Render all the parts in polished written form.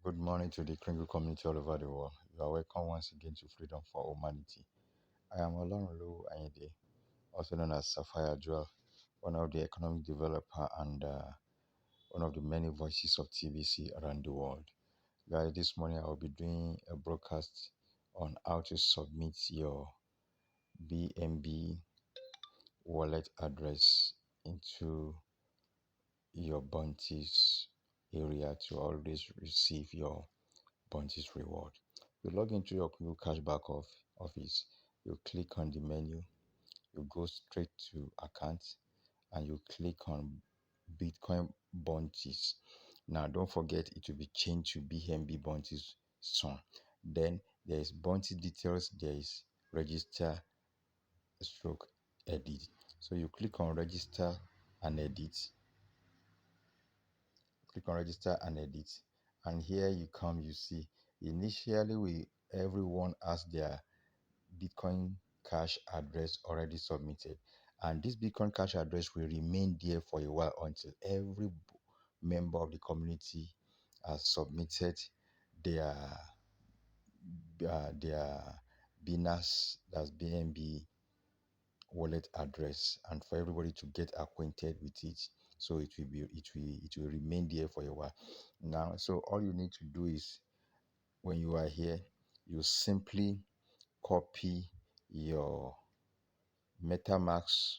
Good morning to the Kringle community all over the world. You are welcome once again to Freedom for Humanity. I am Olorunlowo Ayinde, also known as Sapphire Jewel, one of the economic developer and one of the many voices of TBC around the world. Guys, this morning I will be doing a broadcast on how to submit your BNB wallet address into your bounties area to always receive your bounties reward. You log into your Google Cashback office, you click on the menu, you go straight to account, and you click on Bitcoin bounties. Now, don't forget it will be changed to BNB bounties soon. Then there is bounty details, there is register stroke edit. So you click on register and edit. Click on register and edit, and here you come. You see, initially everyone has their Bitcoin Cash address already submitted, and this Bitcoin Cash address will remain there for a while until every member of the community has submitted their their BNAS, that's BNB wallet address, and for everybody to get acquainted with it, so it will remain there for a while. Now, so all you need to do is, when you are here, you simply copy your MetaMask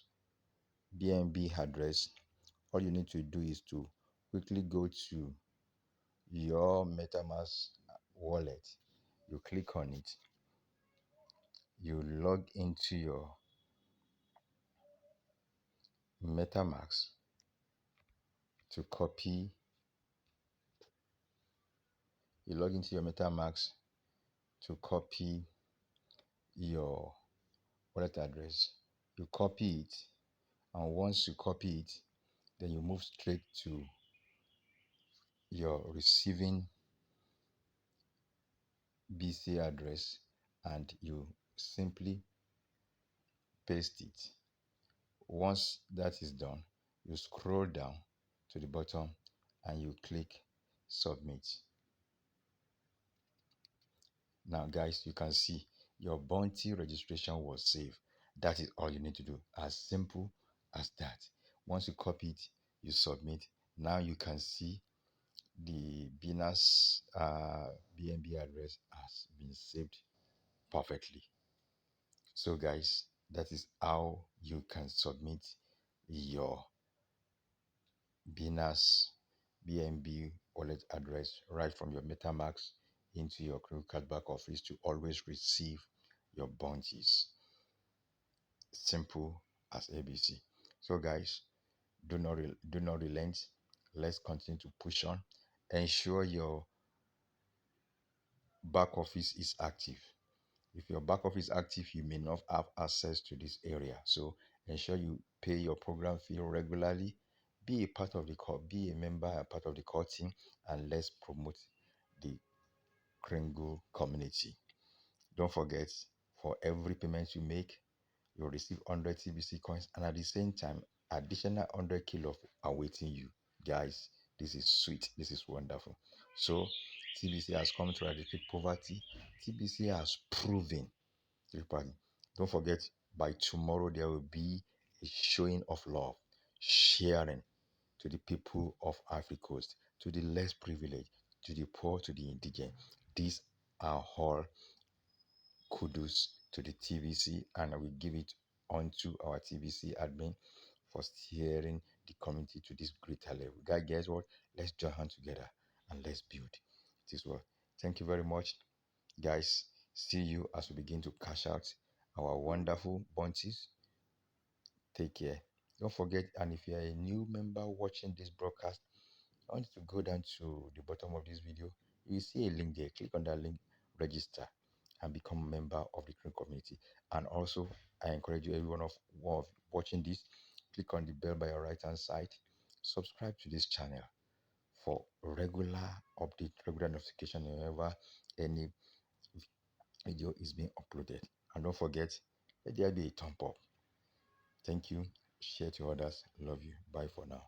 BNB address. All you need to do is to quickly go to your MetaMask wallet, you click on it, you log into your MetaMask to copy. You log into your MetaMask to copy your wallet address. You copy it, and once you copy it, then you move straight to your receiving BC address and you simply paste it. Once that is done, you scroll down to the bottom and you click submit. Now, guys, you can see your bounty registration was saved. That is all you need to do. As simple as that. Once you copy it, you submit. Now you can see the Binance BNB address has been saved perfectly. So, guys, that is how you can submit your Binance BNB wallet address right from your MetaMask into your Credit Card back office to always receive your bounties. Simple as ABC. So, guys, do not relent. Let's continue to push on. Ensure your back office is active. If your back office is active, you may not have access to this area. So ensure you pay your program fee regularly. Be a part of the core, be a member, a part of the core team, and let's promote the Kringle community. Don't forget, for every payment you make, you'll receive 100 TBC coins, and at the same time, additional 100 kilo awaiting you. Guys, this is sweet. This is wonderful. So, TBC has come to eradicate poverty. TBC has proven. Don't forget, by tomorrow, there will be a showing of love, sharing to the people of Ivory Coast, to the less privileged, to the poor, to the indigent. These are all kudos to the TVC, and I will give it onto our TVC admin for steering the community to this greater level. Guys, what? Let's join hands together and let's build this world. Thank you very much, guys. See you as we begin to cash out our wonderful bounties. Take care. Don't forget, and if you are a new member watching this broadcast, I want you to go down to the bottom of this video. You will see a link there. Click on that link, register, and become a member of the Green community. And also, I encourage you, everyone of watching this, click on the bell by your right hand side. Subscribe to this channel for regular update, regular notification whenever any video is being uploaded. And don't forget, let there be a thumb up. Thank you. Share to others. Love you. Bye for now.